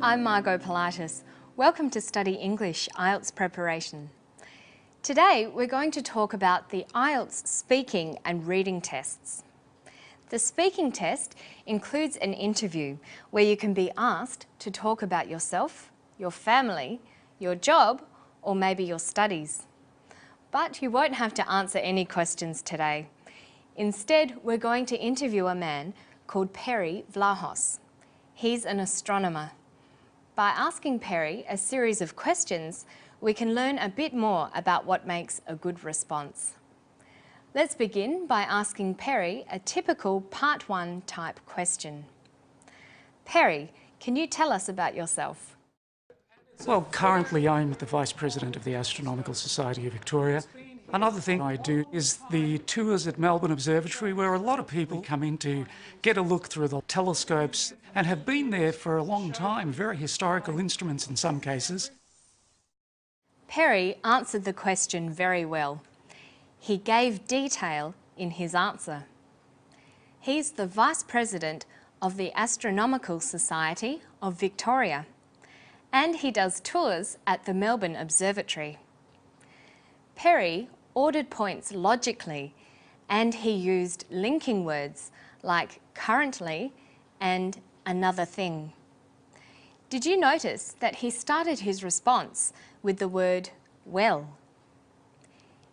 I'm Margot Politis. Welcome to Study English IELTS preparation. Today we're going to talk about the IELTS speaking and reading tests. The speaking test includes an interview where you can be asked to talk about yourself, your family, your job, or maybe your studies. But you won't have to answer any questions today. Instead, we're going to interview a man called Perry Vlahos. He's an astronomer. By asking Perry a series of questions, we can learn a bit more about what makes a good response. Let's begin by asking Perry a typical Part 1 type question. Perry, can you tell us about yourself? Well, currently I'm the Vice President of the Astronomical Society of Victoria. Another thing I do is the tours at Melbourne Observatory, where a lot of people come in to get a look through the telescopes and have been there for a long time, very historical instruments in some cases. Perry answered the question very well. He gave detail in his answer. He's the Vice President of the Astronomical Society of Victoria, and he does tours at the Melbourne Observatory. Perry ordered points logically, and he used linking words like currently and another thing. Did you notice that he started his response with the word well?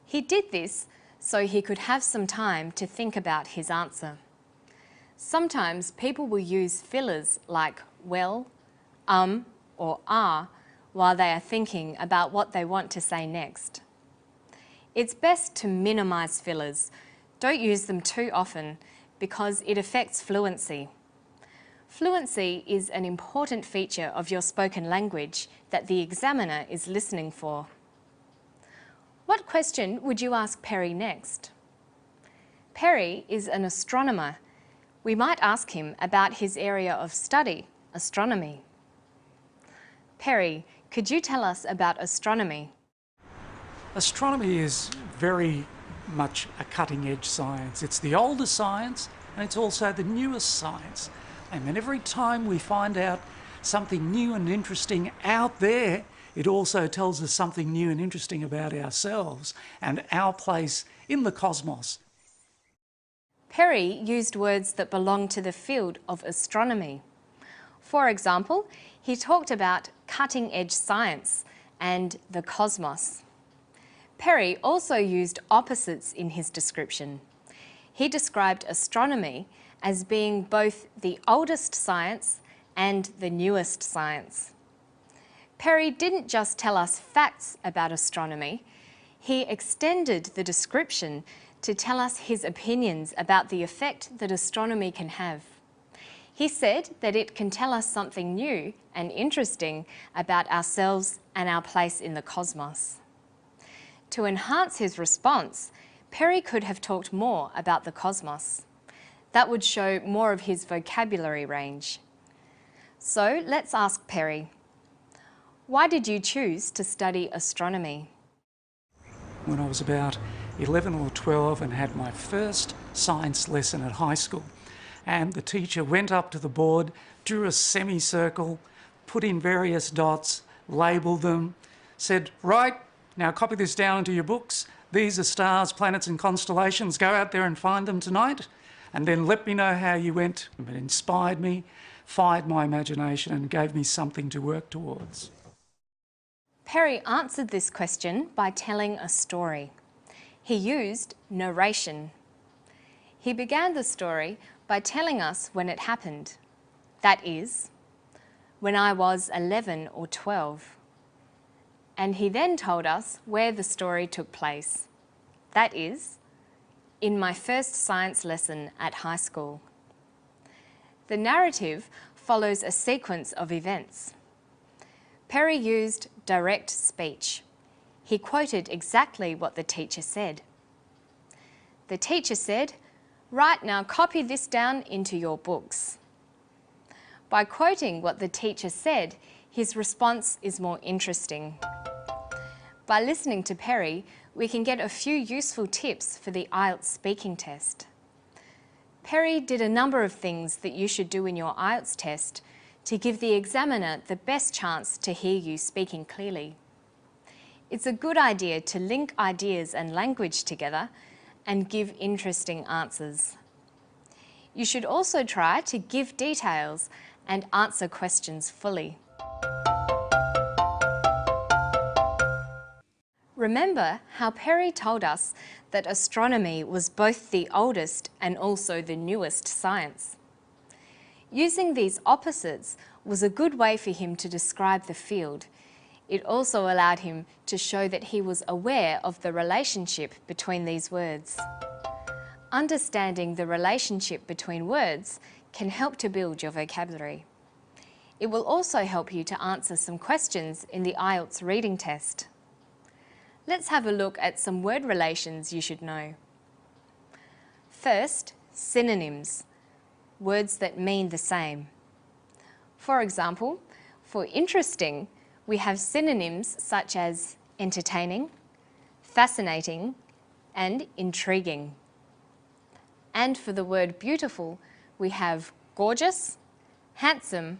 He did this so he could have some time to think about his answer. Sometimes people will use fillers like well, or are while they are thinking about what they want to say next. It's best to minimise fillers. Don't use them too often because it affects fluency. Fluency is an important feature of your spoken language that the examiner is listening for. What question would you ask Perry next? Perry is an astronomer. We might ask him about his area of study, astronomy. Perry, could you tell us about astronomy? Astronomy is very much a cutting-edge science. It's the oldest science and it's also the newest science. And every time we find out something new and interesting out there, it also tells us something new and interesting about ourselves and our place in the cosmos. Perry used words that belong to the field of astronomy. For example, he talked about cutting-edge science and the cosmos. Perry also used opposites in his description. He described astronomy as being both the oldest science and the newest science. Perry didn't just tell us facts about astronomy, he extended the description to tell us his opinions about the effect that astronomy can have. He said that it can tell us something new and interesting about ourselves and our place in the cosmos. To enhance his response, Perry could have talked more about the cosmos. That would show more of his vocabulary range. So let's ask Perry, why did you choose to study astronomy? When I was about 11 or 12 and had my first science lesson at high school, and the teacher went up to the board, drew a semicircle, put in various dots, labelled them, said, right, now copy this down into your books. These are stars, planets and constellations. Go out there and find them tonight. And then let me know how you went. It inspired me, fired my imagination and gave me something to work towards. Perry answered this question by telling a story. He used narration. He began the story by telling us when it happened. That is, when I was 11 or 12. And he then told us where the story took place. That is, in my first science lesson at high school. The narrative follows a sequence of events. Perry used direct speech. He quoted exactly what the teacher said. The teacher said, right, now copy this down into your books. By quoting what the teacher said, his response is more interesting. By listening to Perry, we can get a few useful tips for the IELTS speaking test. Perry did a number of things that you should do in your IELTS test to give the examiner the best chance to hear you speaking clearly. It's a good idea to link ideas and language together and give interesting answers. You should also try to give details and answer questions fully. Remember how Perry told us that astronomy was both the oldest and also the newest science. Using these opposites was a good way for him to describe the field. It also allowed him to show that he was aware of the relationship between these words. Understanding the relationship between words can help to build your vocabulary. It will also help you to answer some questions in the IELTS reading test. Let's have a look at some word relations you should know. First, synonyms, words that mean the same. For example, for interesting, we have synonyms such as entertaining, fascinating, and intriguing. And for the word beautiful, we have gorgeous, handsome,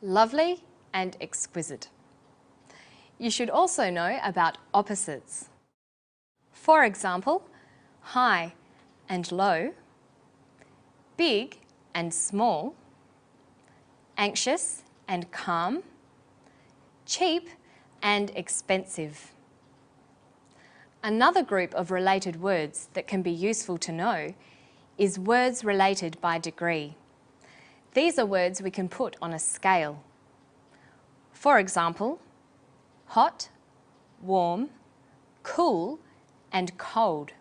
lovely, and exquisite. You should also know about opposites. For example, high and low, big and small, anxious and calm, cheap and expensive. Another group of related words that can be useful to know is words related by degree. These are words we can put on a scale. For example, hot, warm, cool, and cold.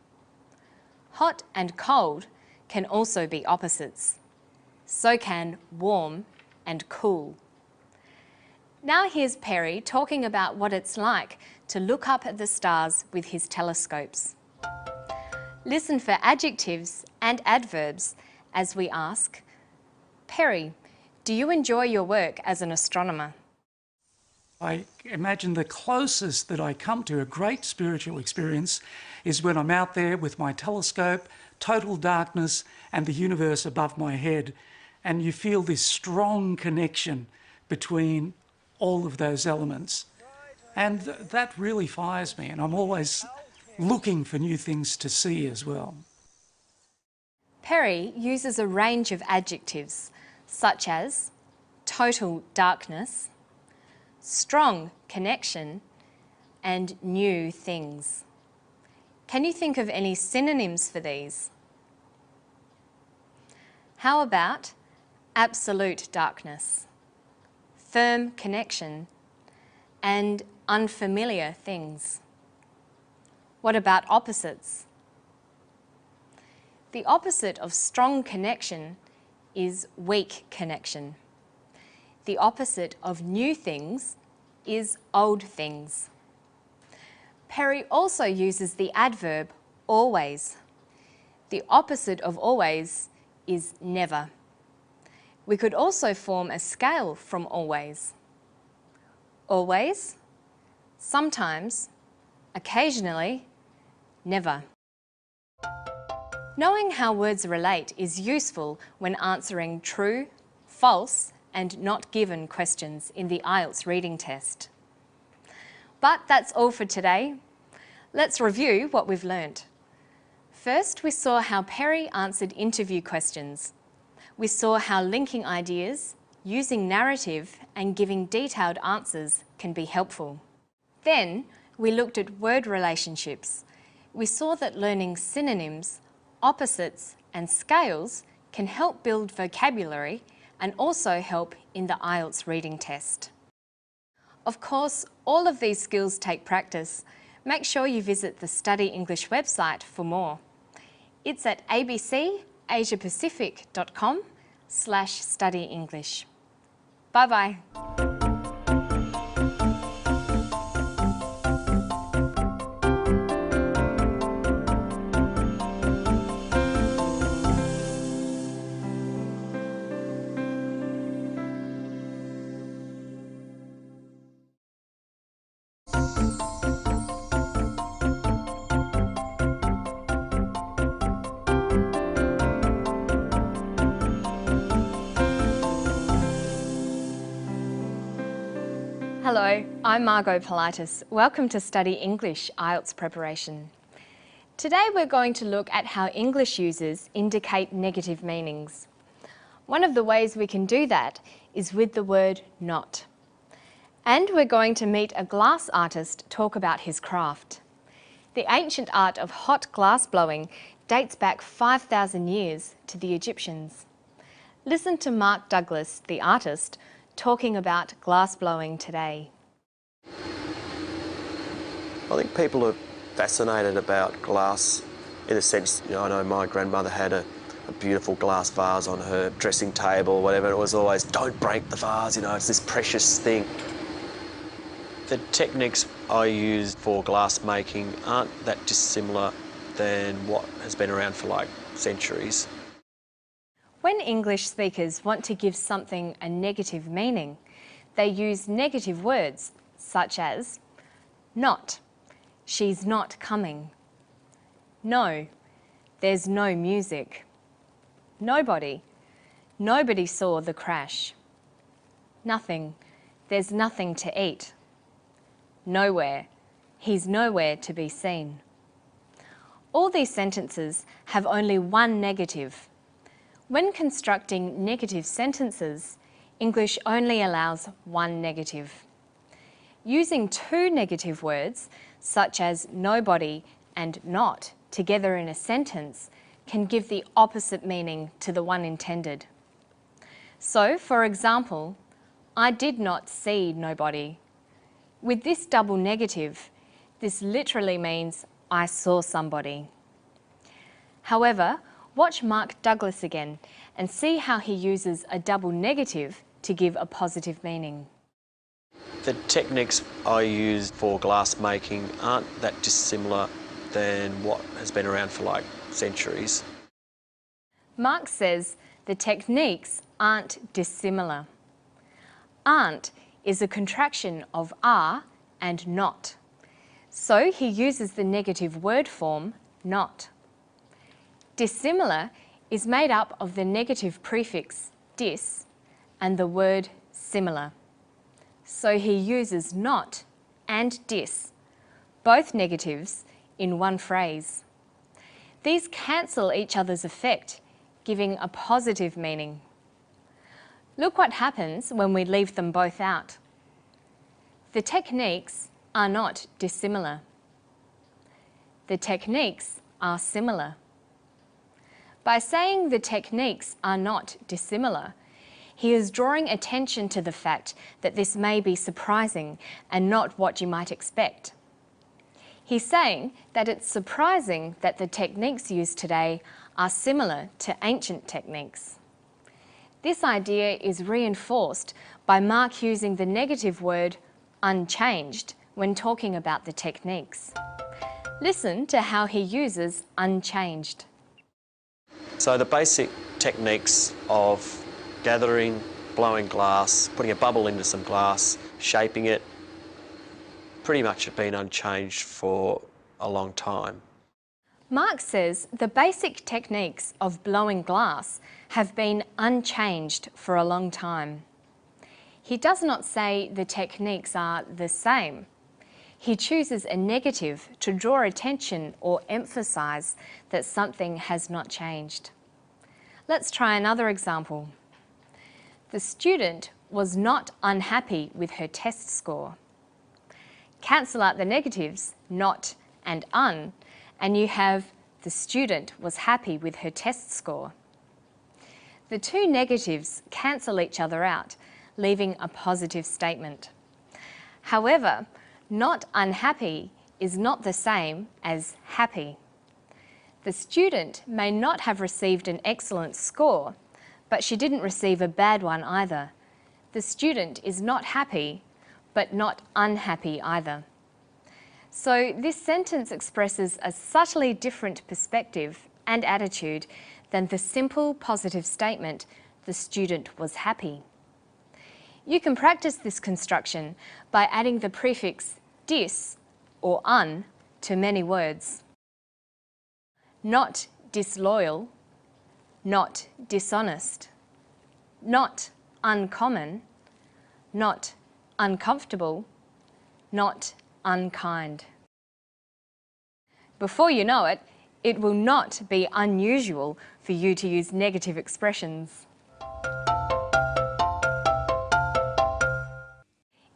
Hot and cold can also be opposites. So can warm and cool. Now here's Perry talking about what it's like to look up at the stars with his telescopes. Listen for adjectives and adverbs as we ask, Perry, do you enjoy your work as an astronomer? I imagine the closest that I come to a great spiritual experience is when I'm out there with my telescope, total darkness, and the universe above my head, and you feel this strong connection between all of those elements. And that really fires me, and I'm always looking for new things to see as well. Perry uses a range of adjectives, such as total darkness, strong connection, and new things. Can you think of any synonyms for these? How about absolute darkness, firm connection, and unfamiliar things? What about opposites? The opposite of strong connection is weak connection. The opposite of new things is old things. Perry also uses the adverb always. The opposite of always is never. We could also form a scale from always. Always, sometimes, occasionally, never. Knowing how words relate is useful when answering true, false, and not given questions in the IELTS reading test. But that's all for today. Let's review what we've learnt. First, we saw how Perry answered interview questions. We saw how linking ideas, using narrative, and giving detailed answers can be helpful. Then, we looked at word relationships. We saw that learning synonyms, opposites, and scales can help build vocabulary and also help in the IELTS reading test. Of course, all of these skills take practice. Make sure you visit the Study English website for more. It's at abcasiapacific.com/studyenglish. Bye-bye. Hello, I'm Margot Politis. Welcome to Study English IELTS preparation. Today we're going to look at how English users indicate negative meanings. One of the ways we can do that is with the word not. And we're going to meet a glass artist talk about his craft. The ancient art of hot glass blowing dates back 5,000 years to the Egyptians. Listen to Mark Douglas, the artist, talking about glass blowing today. I think people are fascinated about glass in a sense, I know my grandmother had a beautiful glass vase on her dressing table or whatever. It was always, don't break the vase, it's this precious thing. The techniques I use for glass making aren't that dissimilar than what has been around for like centuries. When English speakers want to give something a negative meaning, they use negative words such as not, she's not coming, no, there's no music, nobody, nobody saw the crash, nothing, there's nothing to eat, nowhere, he's nowhere to be seen. All these sentences have only one negative. When constructing negative sentences, English only allows one negative. Using two negative words, such as nobody and not, together in a sentence can give the opposite meaning to the one intended. So, for example, I did not see nobody. With this double negative, this literally means I saw somebody. However, watch Mark Douglas again and see how he uses a double negative to give a positive meaning. The techniques I use for glass making aren't that dissimilar than what has been around for like centuries. Mark says the techniques aren't dissimilar. Aren't is a contraction of are and not. So he uses the negative word form not. Dissimilar is made up of the negative prefix dis and the word similar. So he uses not and dis, both negatives, in one phrase. These cancel each other's effect, giving a positive meaning. Look what happens when we leave them both out. The techniques are not dissimilar. The techniques are similar. By saying the techniques are not dissimilar, he is drawing attention to the fact that this may be surprising and not what you might expect. He's saying that it's surprising that the techniques used today are similar to ancient techniques. This idea is reinforced by Mark using the negative word unchanged when talking about the techniques. Listen to how he uses unchanged. So the basic techniques of gathering, blowing glass, putting a bubble into some glass, shaping it, pretty much have been unchanged for a long time. Mark says the basic techniques of blowing glass have been unchanged for a long time. He does not say the techniques are the same. He chooses a negative to draw attention or emphasise that something has not changed. Let's try another example. The student was not unhappy with her test score. Cancel out the negatives, not and un, and you have the student was happy with her test score. The two negatives cancel each other out, leaving a positive statement. However, not unhappy is not the same as happy. The student may not have received an excellent score, but she didn't receive a bad one either. The student is not happy, but not unhappy either. So this sentence expresses a subtly different perspective and attitude than the simple positive statement, the student was happy. You can practice this construction by adding the prefix dis or un to many words. Not disloyal, not dishonest, not uncommon, not uncomfortable, not unkind. Before you know it, it will not be unusual for you to use negative expressions.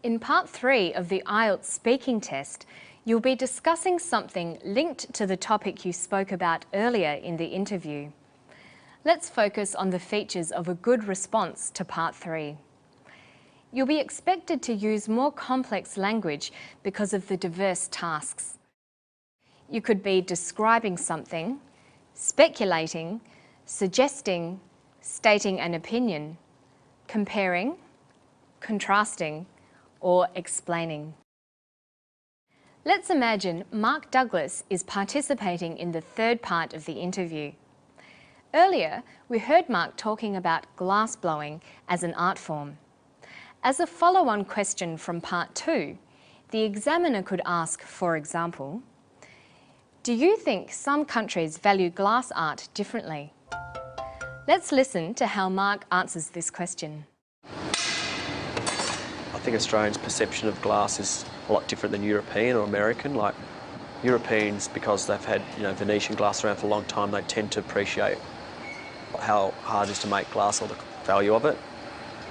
In part 3 of the IELTS speaking test, you'll be discussing something linked to the topic you spoke about earlier in the interview. Let's focus on the features of a good response to part 3. You'll be expected to use more complex language because of the diverse tasks. You could be describing something, speculating, suggesting, stating an opinion, comparing, contrasting, or explaining. Let's imagine Mark Douglas is participating in the third part of the interview. Earlier, we heard Mark talking about glass blowing as an art form. As a follow-on question from part 2, the examiner could ask, for example, do you think some countries value glass art differently? Let's listen to how Mark answers this question. I think Australians' perception of glass is a lot different than European or American. Like Europeans, because they've had Venetian glass around for a long time, they tend to appreciate how hard it is to make glass or the value of it.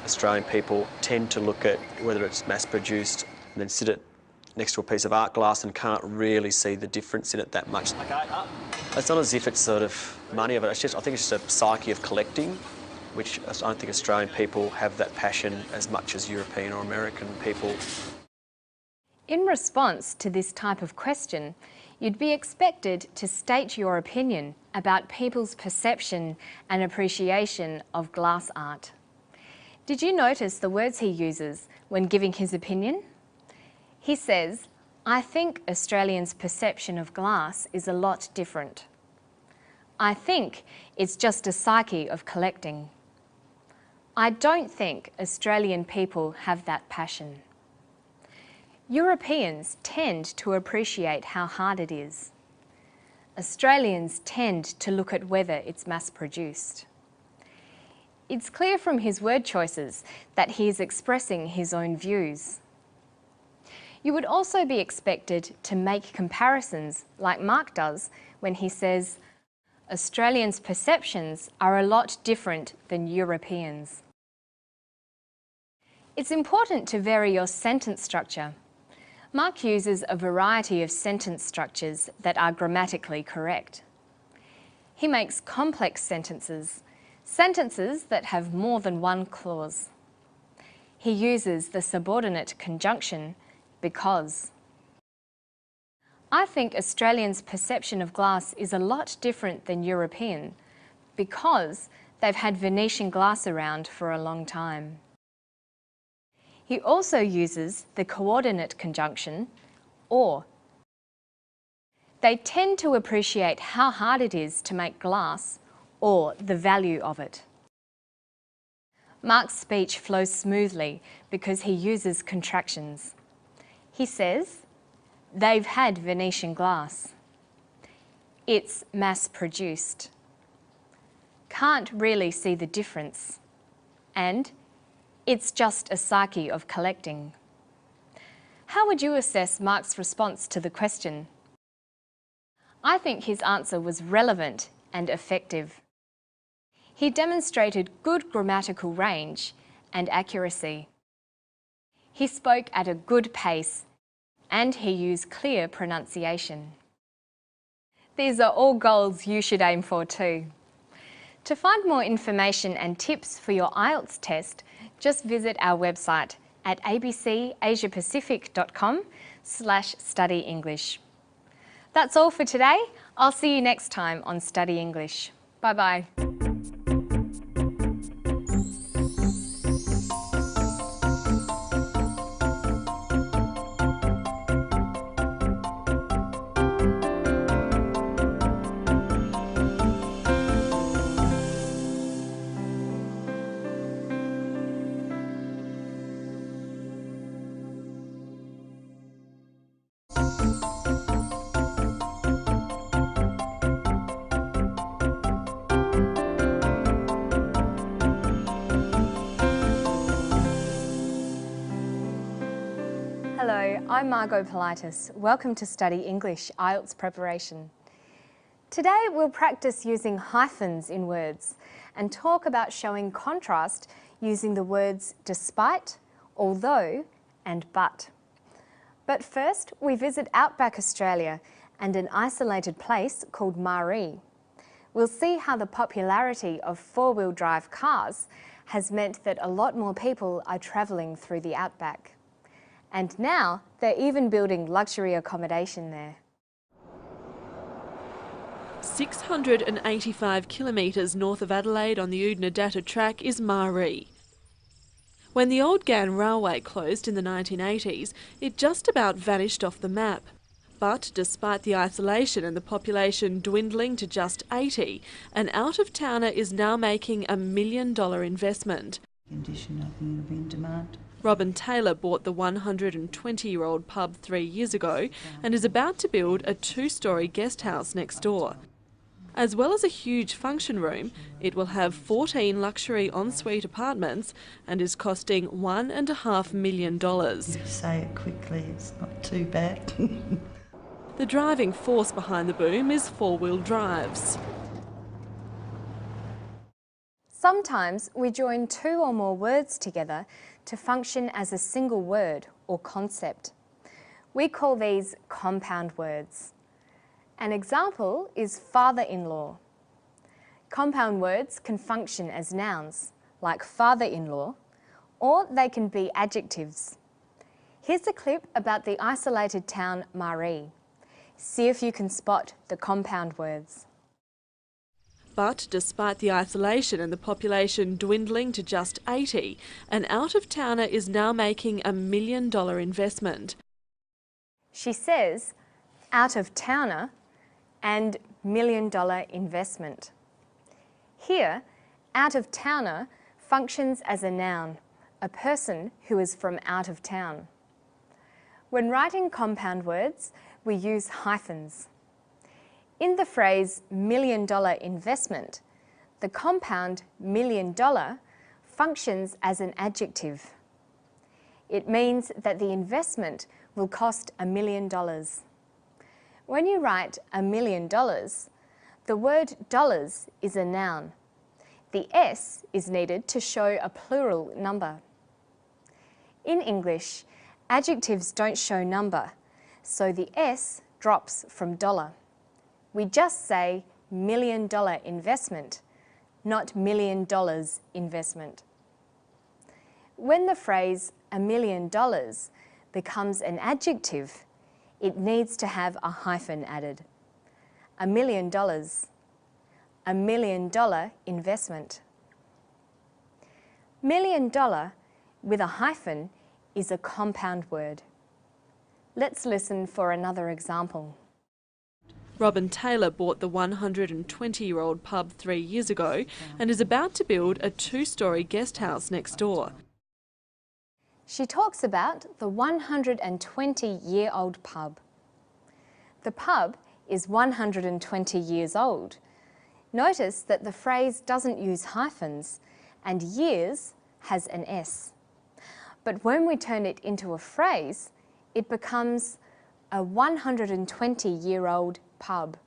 Australian people tend to look at whether it's mass-produced and then sit it next to a piece of art glass and can't really see the difference in it that much. Okay, up. It's not as if it's sort of money of it. It's just, I think it's just a psyche of collecting, which I don't think Australian people have that passion as much as European or American people. In response to this type of question, you'd be expected to state your opinion about people's perception and appreciation of glass art. Did you notice the words he uses when giving his opinion? He says, I think Australians' perception of glass is a lot different. I think it's just a psyche of collecting. I don't think Australian people have that passion. Europeans tend to appreciate how hard it is. Australians tend to look at whether it's mass-produced. It's clear from his word choices that he is expressing his own views. You would also be expected to make comparisons like Mark does when he says, Australians' perceptions are a lot different than Europeans. It's important to vary your sentence structure. Mark uses a variety of sentence structures that are grammatically correct. He makes complex sentences, sentences that have more than one clause. He uses the subordinate conjunction because. I think Australians' perception of glass is a lot different than European because they've had Venetian glass around for a long time. He also uses the coordinate conjunction or. They tend to appreciate how hard it is to make glass or the value of it. Mark's speech flows smoothly because he uses contractions. He says, they've had Venetian glass. It's mass-produced. Can't really see the difference. And it's just a psyche of collecting. How would you assess Mark's response to the question? I think his answer was relevant and effective. He demonstrated good grammatical range and accuracy. He spoke at a good pace and he used clear pronunciation. These are all goals you should aim for too. To find more information and tips for your IELTS test, just visit our website at abcasiapacific.com/studyenglish. That's all for today. I'll see you next time on Study English. Bye-bye. Hello, I'm Margot Politis. Welcome to Study English IELTS preparation. Today we'll practice using hyphens in words and talk about showing contrast using the words despite, although and but. But first we visit outback Australia and an isolated place called Maree. We'll see how the popularity of four-wheel drive cars has meant that a lot more people are travelling through the outback. And now they're even building luxury accommodation there. 685 kilometres north of Adelaide on the Oodnadatta track is Maree. When the Old Ghan Railway closed in the 1980s, it just about vanished off the map. But despite the isolation and the population dwindling to just 80, an out-of-towner is now making $1 million investment. Condition of in demand. Robin Taylor bought the 120-year-old pub 3 years ago and is about to build a 2-storey guest house next door. As well as a huge function room, it will have 14 luxury ensuite apartments and is costing $1.5 million. Say it quickly, it's not too bad. The driving force behind the boom is four-wheel drives. Sometimes we join two or more words together to function as a single word or concept. We call these compound words. An example is father-in-law. Compound words can function as nouns, like father-in-law, or they can be adjectives. Here's a clip about the isolated town Maree. See if you can spot the compound words. But despite the isolation and the population dwindling to just 80, an out-of-towner is now making $1 million investment. She says out-of-towner and $1 million investment. Here, out-of-towner functions as a noun, a person who is from out of town. When writing compound words, we use hyphens. In the phrase $1 million investment, the compound $1 million functions as an adjective. It means that the investment will cost $1 million. When you write $1 million, the word dollars is a noun. The S is needed to show a plural number. In English, adjectives don't show number, so the S drops from dollar. We just say $1 million investment, not $1 million investment. When the phrase $1 million becomes an adjective, it needs to have a hyphen added. $1 million, $1 million investment. $1 million with a hyphen is a compound word. Let's listen for another example. Robin Taylor bought the 120-year-old pub 3 years ago and is about to build a 2-storey guest house next door. She talks about the 120-year-old pub. The pub is 120 years old. Notice that the phrase doesn't use hyphens and years has an S. But when we turn it into a phrase, it becomes a 120-year-old pub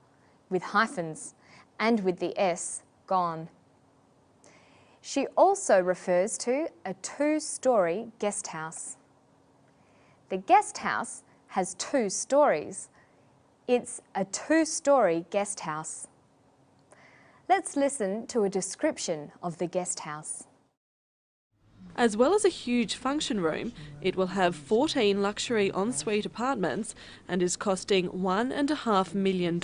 with hyphens and with the S gone. She also refers to a 2-storey guest house. The guest house has 2 stories. It's a 2-storey guest house. Let's listen to a description of the guest house. As well as a huge function room, it will have 14 luxury ensuite apartments and is costing $1.5 million.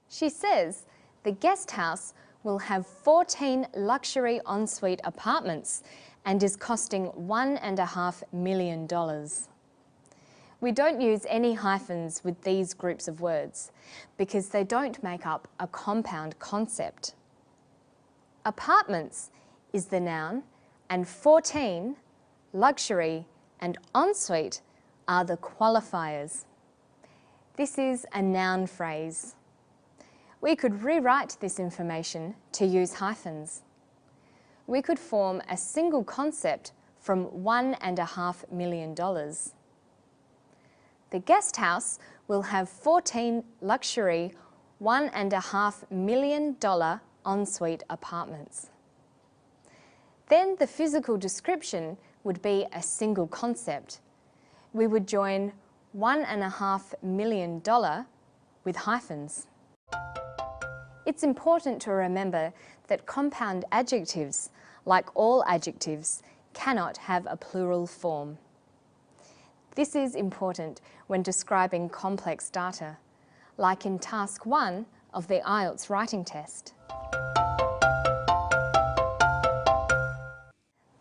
She says the guest house will have 14 luxury ensuite apartments and is costing $1.5 million. We don't use any hyphens with these groups of words because they don't make up a compound concept. Apartments is the noun, and 14, luxury and ensuite are the qualifiers. This is a noun phrase. We could rewrite this information to use hyphens. We could form a single concept from $1.5 million. The guest house will have 14 luxury $1.5 million ensuite apartments. Then the physical description would be a single concept. We would join $1.5 million with hyphens. It's important to remember that compound adjectives, like all adjectives, cannot have a plural form. This is important when describing complex data, like in Task 1 of the IELTS writing test.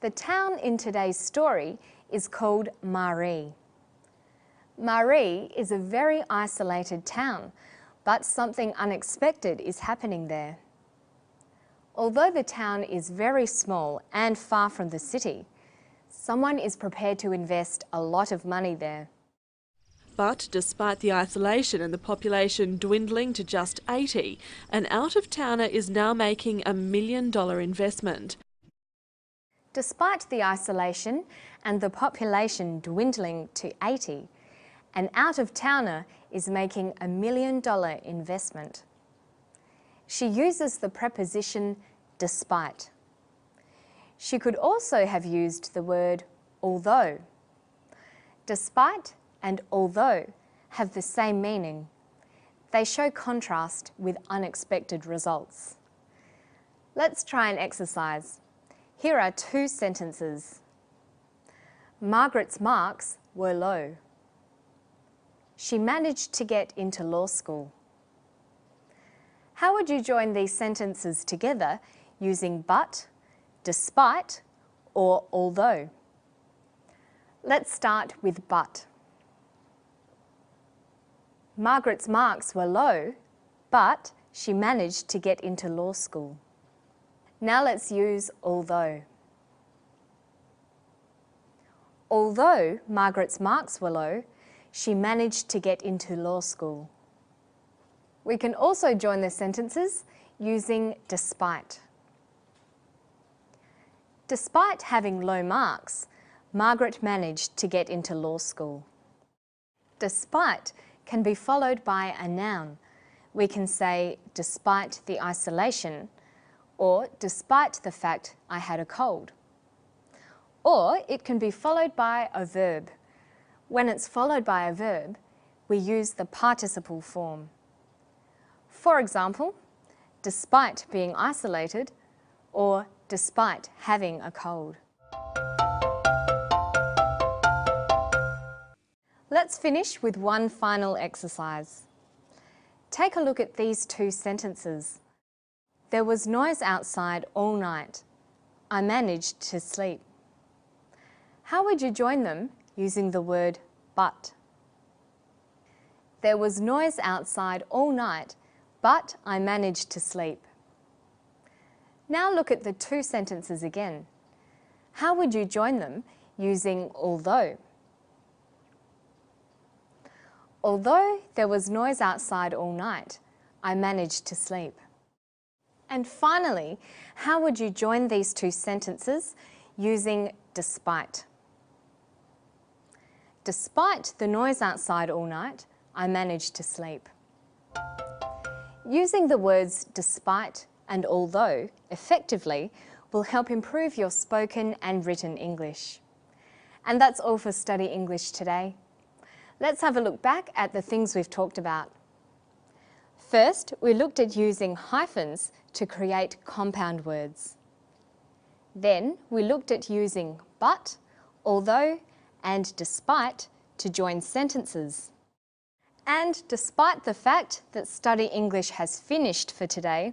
The town in today's story is called Maree. Maree is a very isolated town, but something unexpected is happening there. Although the town is very small and far from the city, someone is prepared to invest a lot of money there. But despite the isolation and the population dwindling to just 80, an out-of-towner is now making $1 million investment. Despite the isolation and the population dwindling to 80, an out-of-towner is making $1 million investment. She uses the preposition despite. She could also have used the word although. Despite and although have the same meaning. They show contrast with unexpected results. Let's try an exercise. Here are 2 sentences. Margaret's marks were low. She managed to get into law school. How would you join these sentences together using but, despite, or although? Let's start with but. Margaret's marks were low, but she managed to get into law school. Now let's use although. Although Margaret's marks were low, she managed to get into law school. We can also join the sentences using despite. Despite having low marks, Margaret managed to get into law school. Despite can be followed by a noun. We can say, despite the isolation, or despite the fact I had a cold. Or it can be followed by a verb. When it's followed by a verb, we use the participle form. For example, despite being isolated, or despite having a cold. Let's finish with one final exercise. Take a look at these 2 sentences. There was noise outside all night. I managed to sleep. How would you join them using the word but? There was noise outside all night, but I managed to sleep. Now look at the 2 sentences again. How would you join them using although? Although there was noise outside all night, I managed to sleep. And finally, how would you join these 2 sentences using despite? Despite the noise outside all night, I managed to sleep. Using the words despite and although effectively will help improve your spoken and written English. And that's all for Study English today. Let's have a look back at the things we've talked about. First, we looked at using hyphens to create compound words. Then we looked at using but, although, and despite to join sentences. And despite the fact that Study English has finished for today,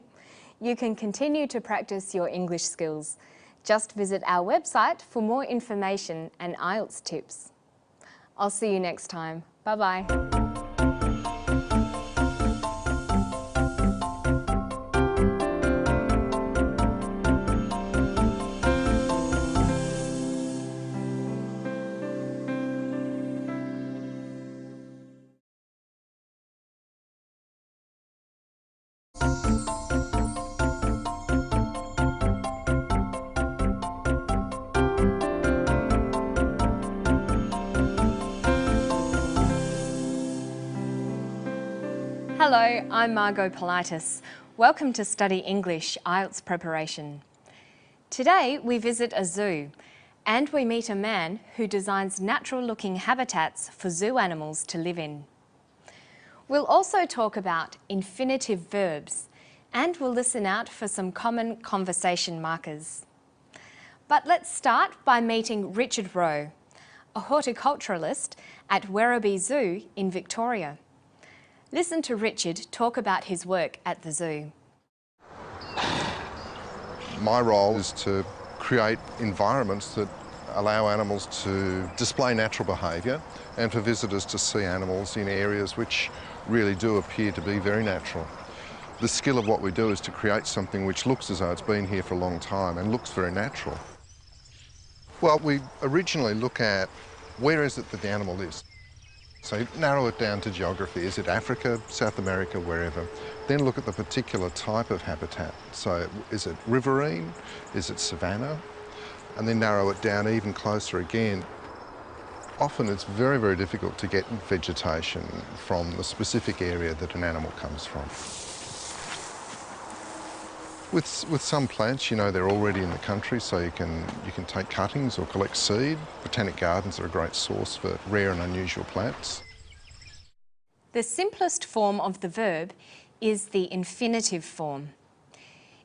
you can continue to practice your English skills. Just visit our website for more information and IELTS tips. I'll see you next time. Bye-bye. Hello, I'm Margot Politis. Welcome to Study English IELTS preparation. Today we visit a zoo and we meet a man who designs natural-looking habitats for zoo animals to live in. We'll also talk about infinitive verbs and we'll listen out for some common conversation markers. But let's start by meeting Richard Rowe, a horticulturalist at Werribee Zoo in Victoria. Listen to Richard talk about his work at the zoo. My role is to create environments that allow animals to display natural behaviour and for visitors to see animals in areas which really do appear to be very natural. The skill of what we do is to create something which looks as though it's been here for a long time and looks very natural. Well, we originally look at where is it that the animal is. So narrow it down to geography. Is it Africa, South America, wherever? Then look at the particular type of habitat. So is it riverine? Is it savanna? And then narrow it down even closer again. Often it's very, very difficult to get vegetation from the specific area that an animal comes from. With some plants, you know, they're already in the country, so you can take cuttings or collect seed. Botanic gardens are a great source for rare and unusual plants. The simplest form of the verb is the infinitive form.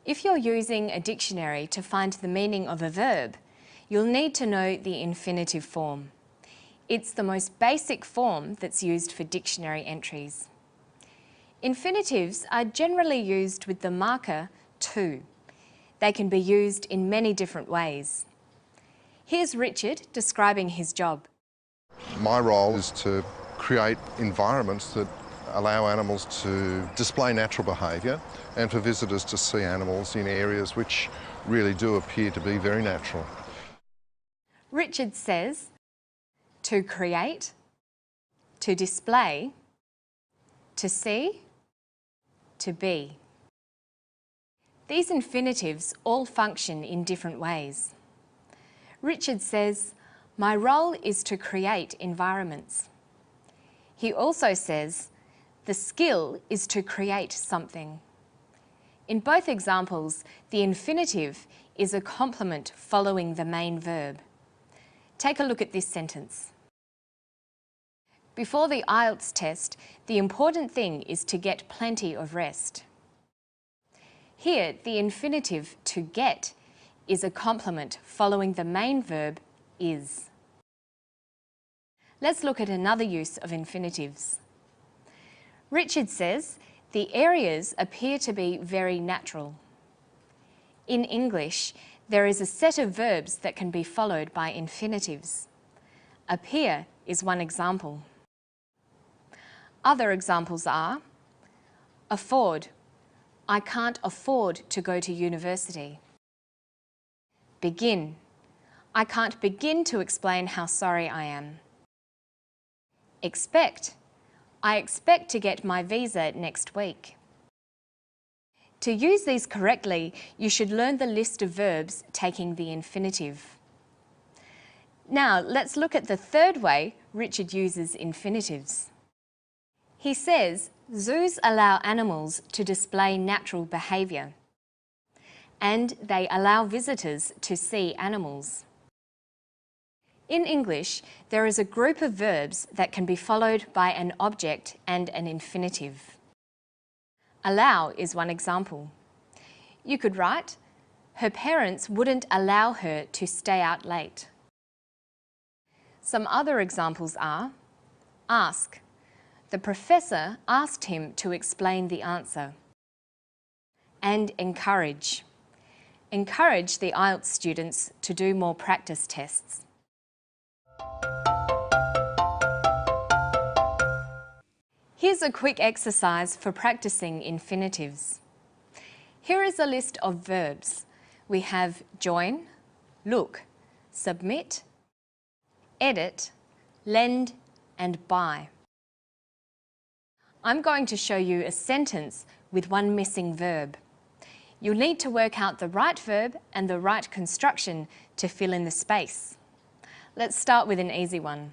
If you're using a dictionary to find the meaning of a verb, you'll need to know the infinitive form. It's the most basic form that's used for dictionary entries. Infinitives are generally used with the marker to. They can be used in many different ways. Here's Richard describing his job. My role is to create environments that allow animals to display natural behaviour and for visitors to see animals in areas which really do appear to be very natural. Richard says to create, to display, to see, to be. These infinitives all function in different ways. Richard says, my role is to create environments. He also says, the skill is to create something. In both examples, the infinitive is a complement following the main verb. Take a look at this sentence. Before the IELTS test, the important thing is to get plenty of rest. Here, the infinitive to get is a complement following the main verb is. Let's look at another use of infinitives. Richard says, the areas appear to be very natural. In English, there is a set of verbs that can be followed by infinitives. Appear is one example. Other examples are afford. I can't afford to go to university. Begin. I can't begin to explain how sorry I am. Expect. I expect to get my visa next week. To use these correctly, you should learn the list of verbs taking the infinitive. Now, let's look at the third way Richard uses infinitives. He says, zoos allow animals to display natural behaviour, and they allow visitors to see animals. In English, there is a group of verbs that can be followed by an object and an infinitive. Allow is one example. You could write, her parents wouldn't allow her to stay out late. Some other examples are, ask. The professor asked him to explain the answer. And encourage. Encourage the IELTS students to do more practice tests. Here's a quick exercise for practicing infinitives. Here is a list of verbs. We have join, look, submit, edit, lend, and buy. I'm going to show you a sentence with one missing verb. You'll need to work out the right verb and the right construction to fill in the space. Let's start with an easy one.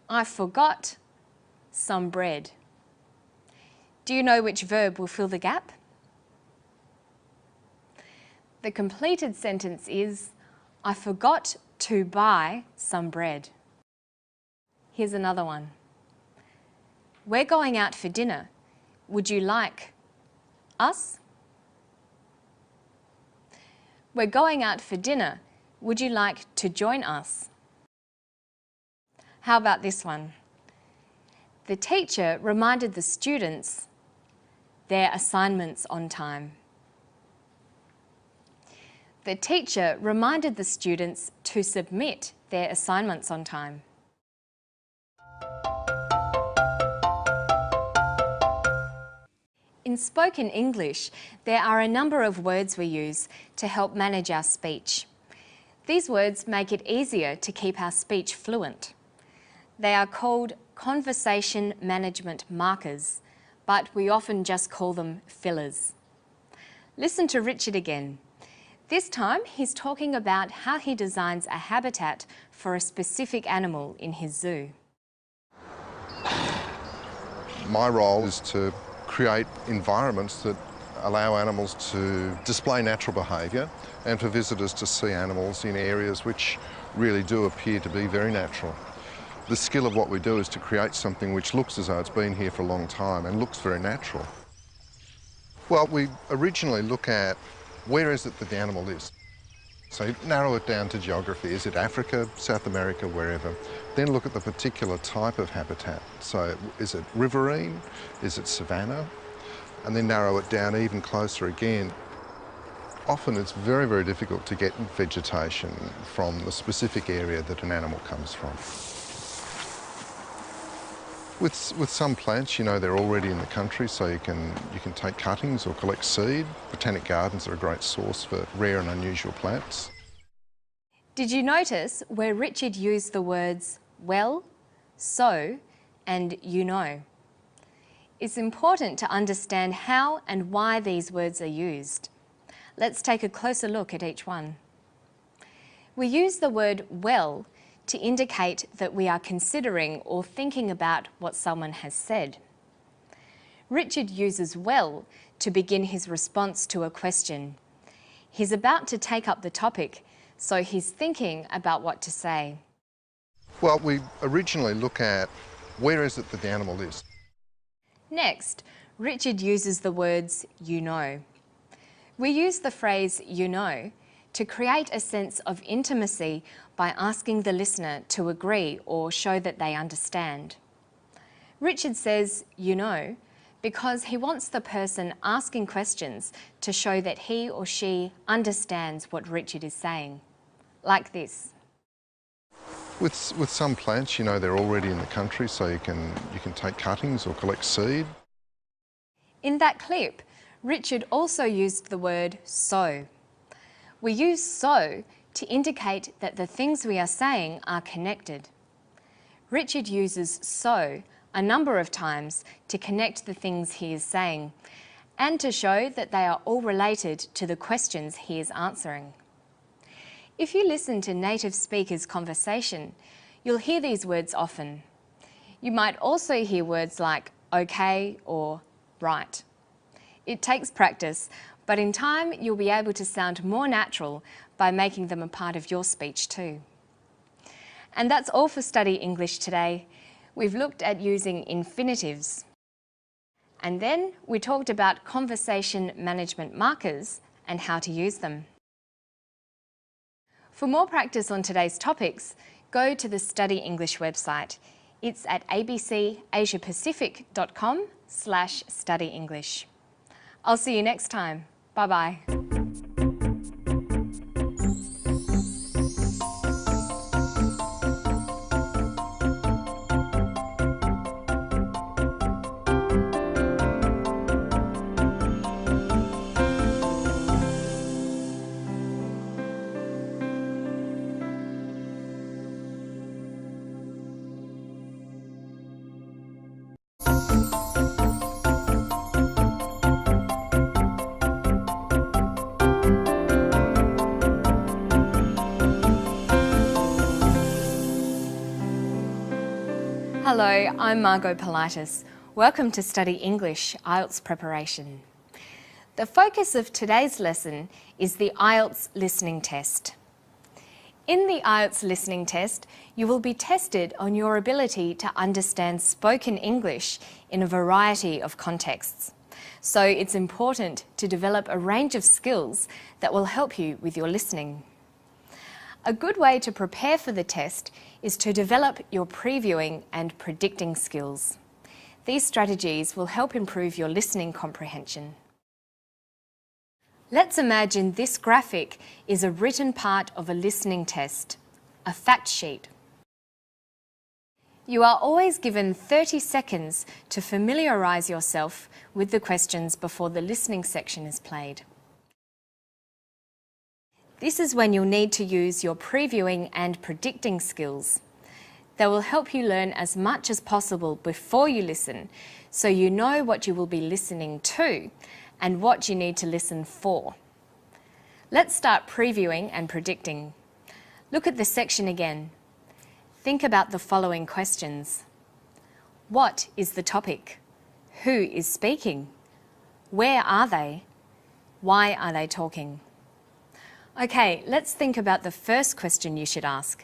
I forgot some bread. Do you know which verb will fill the gap? The completed sentence is, I forgot to buy some bread. Here's another one. We're going out for dinner. Would you like us? We're going out for dinner. Would you like to join us? How about this one? The teacher reminded the students their assignments on time. The teacher reminded the students to submit their assignments on time. In spoken English, there are a number of words we use to help manage our speech. These words make it easier to keep our speech fluent. They are called conversation management markers, but we often just call them fillers. Listen to Richard again. This time he's talking about how he designs a habitat for a specific animal in his zoo. My role is to create environments that allow animals to display natural behaviour and for visitors to see animals in areas which really do appear to be very natural. The skill of what we do is to create something which looks as though it's been here for a long time and looks very natural. Well, we originally look at where is it that the animal is. So narrow it down to geography. Is it Africa, South America, wherever? Then look at the particular type of habitat. So is it riverine? Is it savanna? And then narrow it down even closer again. Often it's very, very difficult to get vegetation from the specific area that an animal comes from. With some plants, you know, they're already in the country, so you can take cuttings or collect seed. Botanic gardens are a great source for rare and unusual plants. Did you notice where Richard used the words well, so, and you know? It's important to understand how and why these words are used. Let's take a closer look at each one. We use the word well to indicate that we are considering or thinking about what someone has said. Richard uses well to begin his response to a question. He's about to take up the topic, so he's thinking about what to say. Well, we originally look at where is it that the animal is. Next, Richard uses the words you know. We use the phrase you know to create a sense of intimacy by asking the listener to agree or show that they understand. Richard says you know because he wants the person asking questions to show that he or she understands what Richard is saying. Like this. With some plants, you know, they're already in the country, so you can take cuttings or collect seed. In that clip, Richard also used the word so. We use so to indicate that the things we are saying are connected. Richard uses so a number of times to connect the things he is saying and to show that they are all related to the questions he is answering. If you listen to native speakers' conversation, you'll hear these words often. You might also hear words like okay or right. It takes practice, but in time you'll be able to sound more natural by making them a part of your speech too. And that's all for Study English today. We've looked at using infinitives. And then we talked about conversation management markers and how to use them. For more practice on today's topics, go to the Study English website. It's at abcasiapacific.com/studyenglish. I'll see you next time. Bye-bye. Hello, I'm Margot Politis. Welcome to Study English IELTS preparation. The focus of today's lesson is the IELTS listening test. In the IELTS listening test, you will be tested on your ability to understand spoken English in a variety of contexts. So it's important to develop a range of skills that will help you with your listening. A good way to prepare for the test is to develop your previewing and predicting skills. These strategies will help improve your listening comprehension. Let's imagine this graphic is a written part of a listening test, a fact sheet. You are always given 30 seconds to familiarise yourself with the questions before the listening section is played. This is when you'll need to use your previewing and predicting skills. They will help you learn as much as possible before you listen, so you know what you will be listening to and what you need to listen for. Let's start previewing and predicting. Look at the section again. Think about the following questions. What is the topic? Who is speaking? Where are they? Why are they talking? Okay, let's think about the first question you should ask.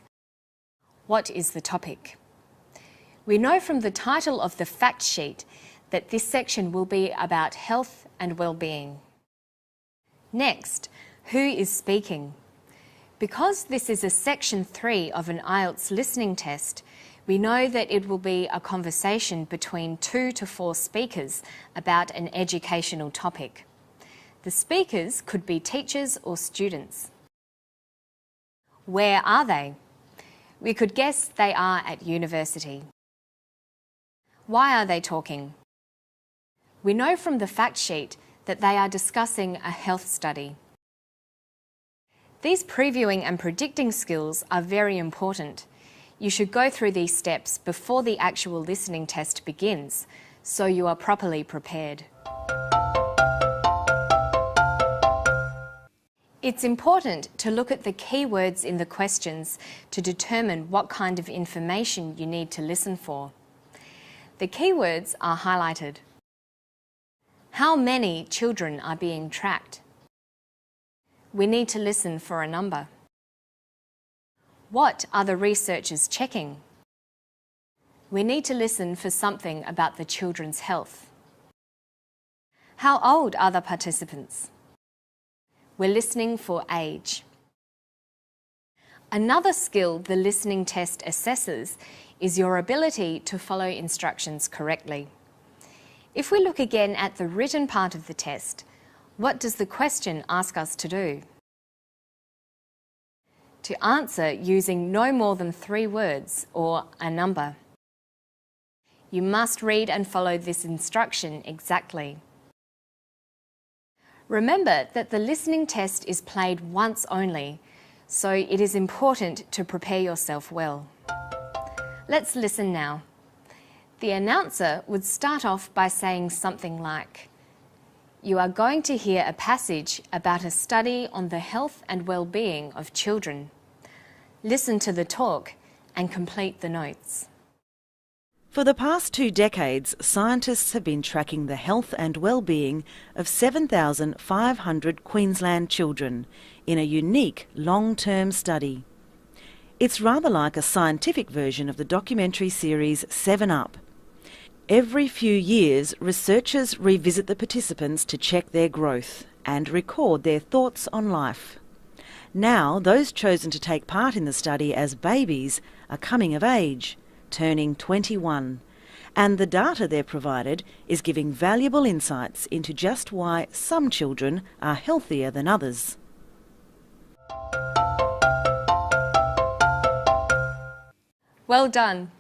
What is the topic? We know from the title of the fact sheet that this section will be about health and well-being. Next, who is speaking? Because this is a section 3 of an IELTS listening test, we know that it will be a conversation between 2 to 4 speakers about an educational topic. The speakers could be teachers or students. Where are they? We could guess they are at university. Why are they talking? We know from the fact sheet that they are discussing a health study. These previewing and predicting skills are very important. You should go through these steps before the actual listening test begins, so you are properly prepared. It's important to look at the keywords in the questions to determine what kind of information you need to listen for. The keywords are highlighted. How many children are being tracked? We need to listen for a number. What are the researchers checking? We need to listen for something about the children's health. How old are the participants? We're listening for age. Another skill the listening test assesses is your ability to follow instructions correctly. If we look again at the written part of the test, what does the question ask us to do? To answer using no more than 3 words or a number. You must read and follow this instruction exactly. Remember that the listening test is played once only, so it is important to prepare yourself well. Let's listen now. The announcer would start off by saying something like, "You are going to hear a passage about a study on the health and well-being of children. Listen to the talk and complete the notes." For the past 2 decades, scientists have been tracking the health and well-being of 7,500 Queensland children in a unique long-term study. It's rather like a scientific version of the documentary series 7 Up. Every few years, researchers revisit the participants to check their growth and record their thoughts on life. Now, those chosen to take part in the study as babies are coming of age, turning 21, and the data they're provided is giving valuable insights into just why some children are healthier than others. Well done.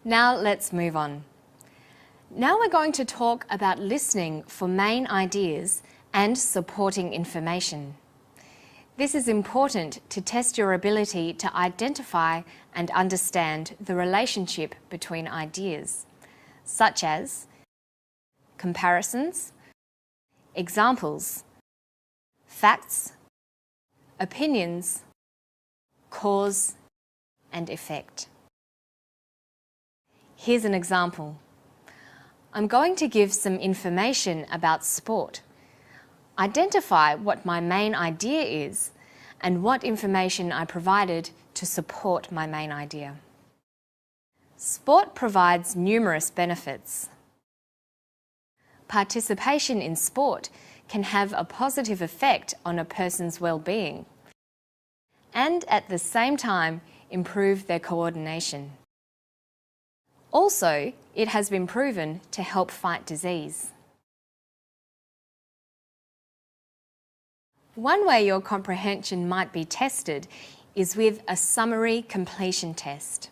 Now let's move on. Now we're going to talk about listening for main ideas and supporting information. This is important to test your ability to identify and understand the relationship between ideas, such as comparisons, examples, facts, opinions, cause and effect. Here's an example. I'm going to give some information about sport, identify what my main idea is, and what information I provided to support my main idea. Sport provides numerous benefits. Participation in sport can have a positive effect on a person's well-being and at the same time improve their coordination. Also, it has been proven to help fight disease. One way your comprehension might be tested is with a summary completion test.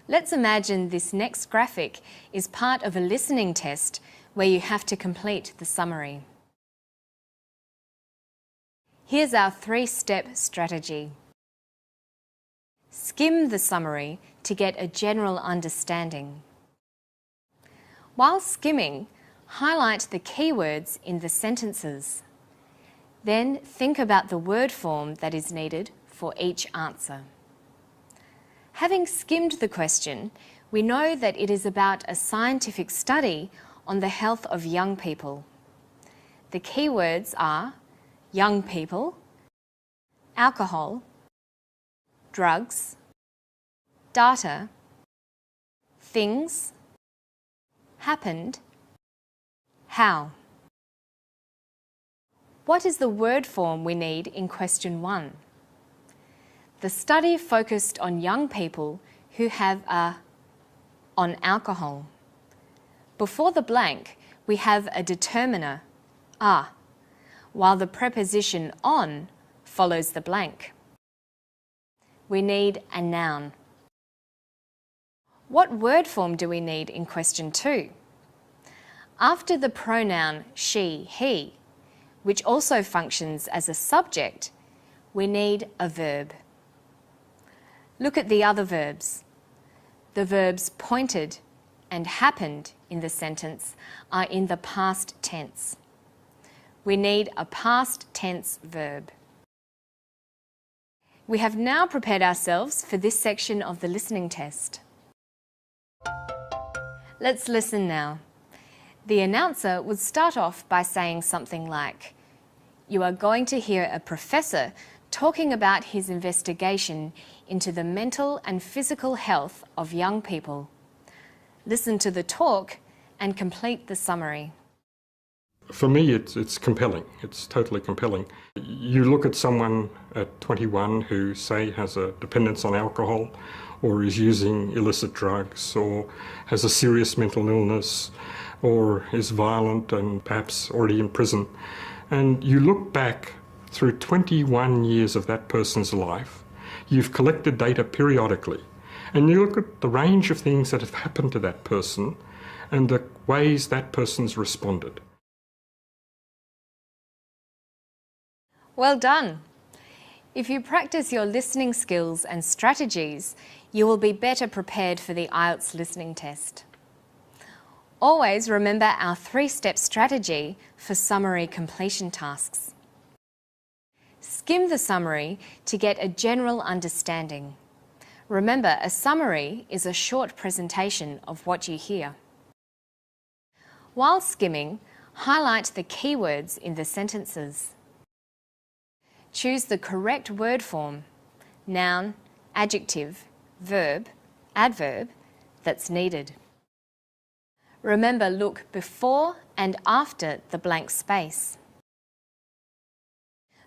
Let's imagine this next graphic is part of a listening test where you have to complete the summary. Here's our 3-step strategy. Skim the summary to get a general understanding. While skimming, highlight the keywords in the sentences. Then think about the word form that is needed for each answer. Having skimmed the question, we know that it is about a scientific study on the health of young people. The keywords are young people, alcohol, drugs, data, things, happened, how. What is the word form we need in question 1? The study focused on young people who have on alcohol. Before the blank, we have a determiner, a, while the preposition on follows the blank. We need a noun. What word form do we need in question 2? After the pronoun she, he, which also functions as a subject, we need a verb. Look at the other verbs. The verbs pointed and happened in the sentence are in the past tense. We need a past tense verb. We have now prepared ourselves for this section of the listening test. Let's listen now. The announcer would start off by saying something like, "You are going to hear a professor talking about his investigation into the mental and physical health of young people." Listen to the talk and complete the summary. For me, it's compelling. It's totally compelling. You look at someone at 21 who, say, has a dependence on alcohol or is using illicit drugs or has a serious mental illness or is violent and perhaps already in prison. And you look back through 21 years of that person's life. You've collected data periodically. And you look at the range of things that have happened to that person and the ways that person's responded. Well done. If you practice your listening skills and strategies, you will be better prepared for the IELTS listening test. Always remember our 3-step strategy for summary completion tasks. Skim the summary to get a general understanding. Remember, a summary is a short presentation of what you hear. While skimming, highlight the keywords in the sentences. Choose the correct word form, noun, adjective, verb, adverb, that's needed. Remember, look before and after the blank space.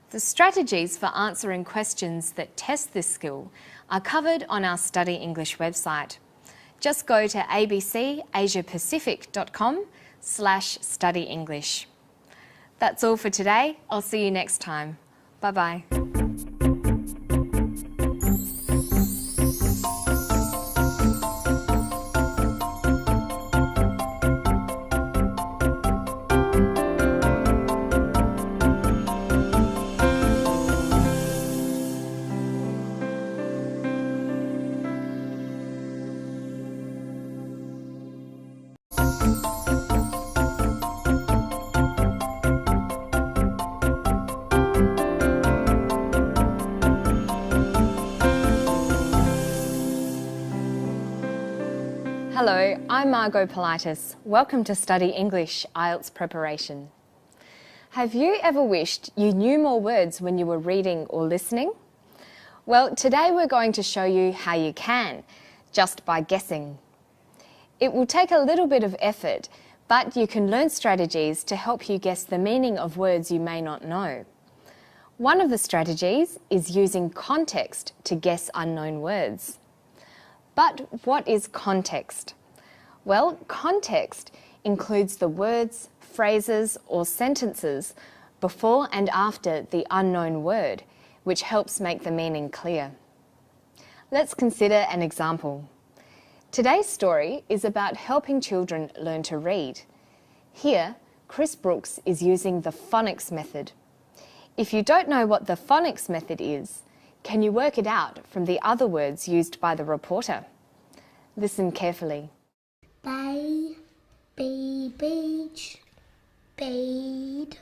The strategies for answering questions that test this skill are covered on our Study English website. Just go to abcasiapacific.com/studyenglish. That's all for today. I'll see you next time. Bye-bye. Hello, I'm Margot Politis. Welcome to Study English IELTS preparation. Have you ever wished you knew more words when you were reading or listening? Well, today we're going to show you how you can, just by guessing. It will take a little bit of effort, but you can learn strategies to help you guess the meaning of words you may not know. One of the strategies is using context to guess unknown words. But what is context? Well, context includes the words, phrases or sentences before and after the unknown word, which helps make the meaning clear. Let's consider an example. Today's story is about helping children learn to read. Here, Chris Brooks is using the phonics method. If you don't know what the phonics method is, can you work it out from the other words used by the reporter? Listen carefully. Bay, beach, bead,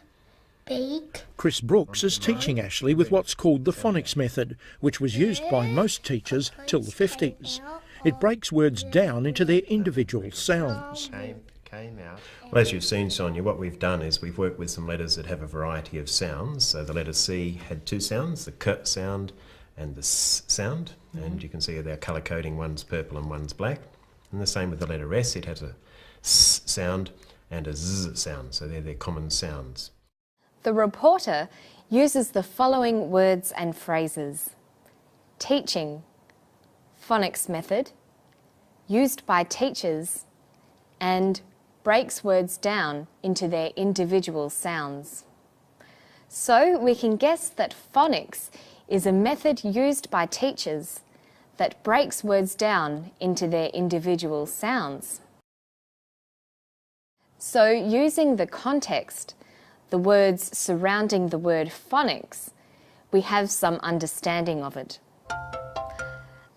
beak. Chris Brooks is teaching Ashley with what's called the phonics method, which was used by most teachers till the 50s. It breaks words down into their individual sounds. Well, as you've seen, Sonia, what we've done is we've worked with some letters that have a variety of sounds. So the letter C had two sounds, the K sound and the S sound. And you can see they're colour coding, one's purple and one's black. And the same with the letter S, it has a S sound and a Z sound. So they're their common sounds. The reporter uses the following words and phrases: teaching, phonics method, used by teachers, and breaks words down into their individual sounds. So we can guess that phonics is a method used by teachers that breaks words down into their individual sounds. So using the context, the words surrounding the word phonics, we have some understanding of it.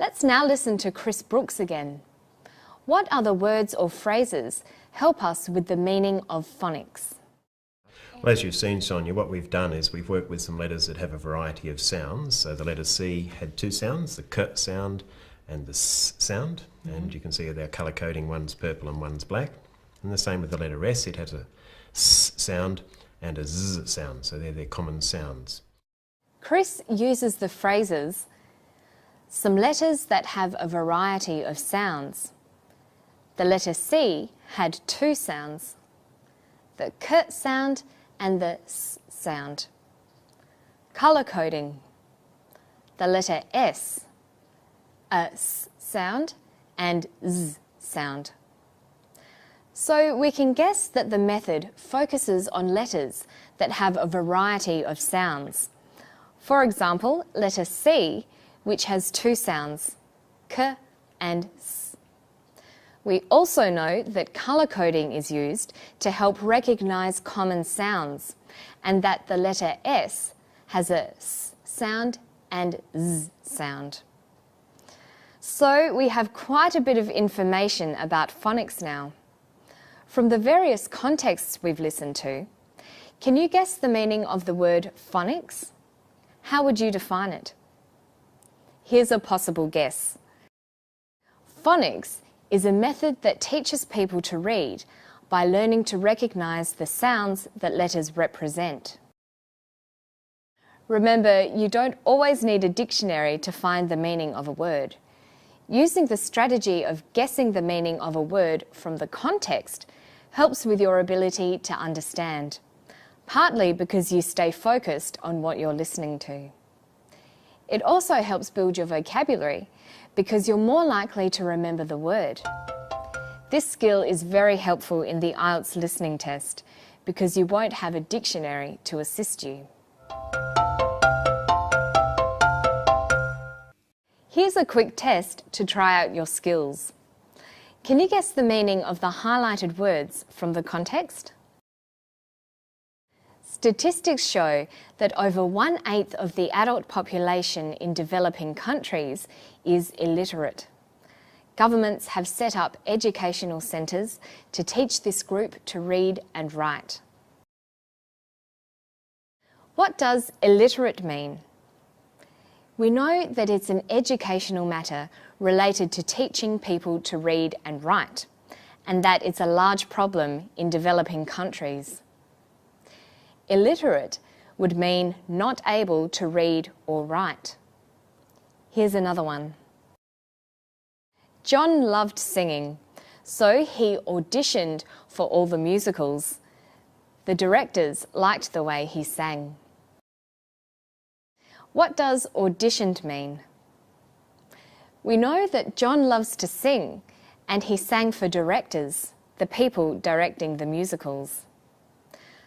Let's now listen to Chris Brooks again. What other words or phrases help us with the meaning of phonics? Well, as you've seen, Sonia, what we've done is we've worked with some letters that have a variety of sounds. So the letter C had two sounds, the K sound and the S sound. And you can see they're colour coding, one's purple and one's black. And the same with the letter S, it has a S sound and a Z sound. So they're their common sounds. Chris uses the phrases, some letters that have a variety of sounds. The letter C had two sounds, the K sound and the S sound. Colour coding. The letter S, a S sound and Z sound. So we can guess that the method focuses on letters that have a variety of sounds. For example, letter C, which has two sounds, K and S. We also know that colour coding is used to help recognise common sounds, and that the letter S has a S sound and Z sound. So we have quite a bit of information about phonics now. From the various contexts we've listened to, can you guess the meaning of the word phonics? How would you define it? Here's a possible guess. Phonics is a method that teaches people to read by learning to recognise the sounds that letters represent. Remember, you don't always need a dictionary to find the meaning of a word. Using the strategy of guessing the meaning of a word from the context helps with your ability to understand, partly because you stay focused on what you're listening to. It also helps build your vocabulary because you're more likely to remember the word. This skill is very helpful in the IELTS listening test because you won't have a dictionary to assist you. Here's a quick test to try out your skills. Can you guess the meaning of the highlighted words from the context? Statistics show that over 1/8 of the adult population in developing countries is illiterate. Governments have set up educational centres to teach this group to read and write. What does illiterate mean? We know that it's an educational matter related to teaching people to read and write, and that it's a large problem in developing countries. Illiterate would mean not able to read or write. Here's another one. John loved singing, so he auditioned for all the musicals. The directors liked the way he sang. What does auditioned mean? We know that John loves to sing, and he sang for directors, the people directing the musicals.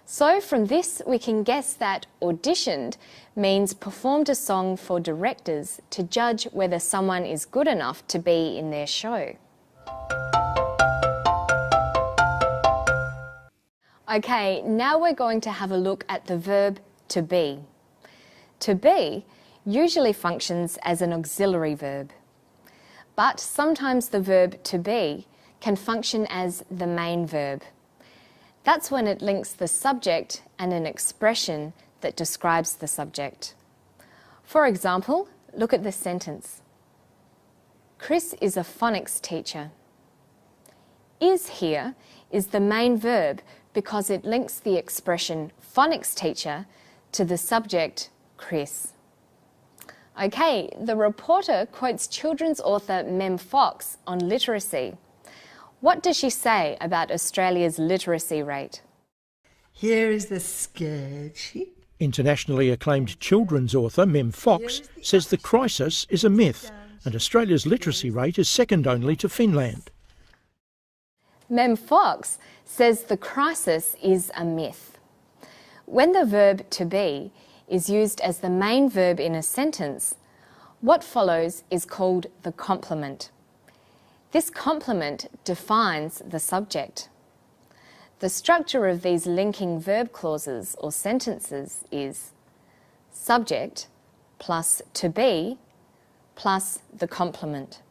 So from this we can guess that auditioned means performed a song for directors to judge whether someone is good enough to be in their show. Okay, now we're going to have a look at the verb to be. To be usually functions as an auxiliary verb, but sometimes the verb to be can function as the main verb. That's when it links the subject and an expression that describes the subject. For example, look at this sentence. Chris is a phonics teacher. Is here is the main verb because it links the expression phonics teacher to the subject, Chris. Okay, the reporter quotes children's author Mem Fox on literacy. What does she say about Australia's literacy rate? Here is the scourge. Internationally acclaimed children's author Mem Fox says the crisis is a myth and Australia's literacy rate is second only to Finland. Mem Fox says the crisis is a myth. When the verb to be is used as the main verb in a sentence, what follows is called the complement. This complement defines the subject. The structure of these linking verb clauses or sentences is subject plus to be plus the complement.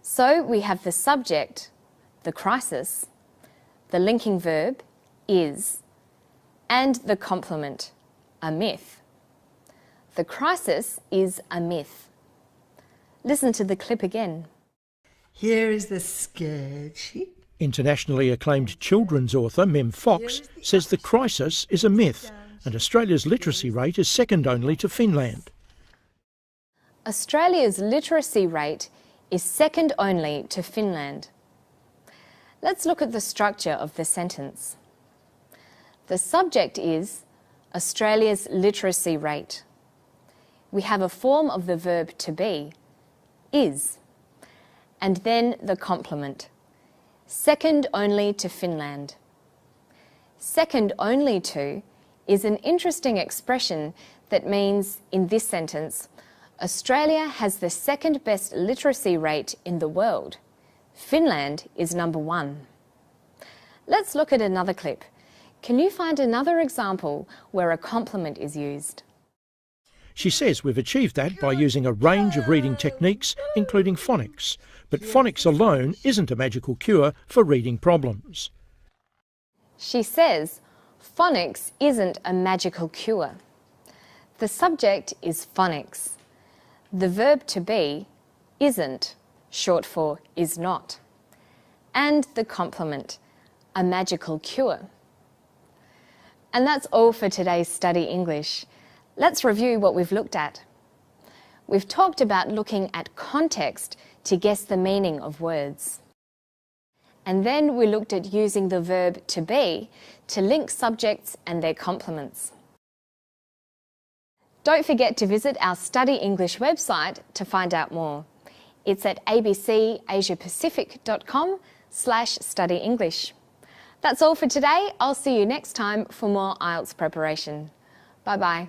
So we have the subject, the crisis, the linking verb, is, and the complement, a myth. The crisis is a myth. Listen to the clip again. Here is the scourge. Internationally acclaimed children's author Mem Fox says the crisis is a myth and Australia's literacy rate is second only to Finland. Australia's literacy rate is second only to Finland. Let's look at the structure of the sentence. The subject is Australia's literacy rate. We have a form of the verb to be, is, and then the complement, second only to Finland. Second only to is an interesting expression that means, in this sentence, Australia has the second best literacy rate in the world. Finland is number 1. Let's look at another clip. Can you find another example where a complement is used? She says we've achieved that by using a range of reading techniques, including phonics. But phonics alone isn't a magical cure for reading problems. She says phonics isn't a magical cure. The subject is phonics. The verb to be, isn't, short for is not. And the complement, a magical cure. And that's all for today's Study English. Let's review what we've looked at. We've talked about looking at context to guess the meaning of words. And then we looked at using the verb to be to link subjects and their complements. Don't forget to visit our Study English website to find out more. It's at abcasiapacific.com/studyenglish. That's all for today. I'll see you next time for more IELTS preparation. Bye-bye.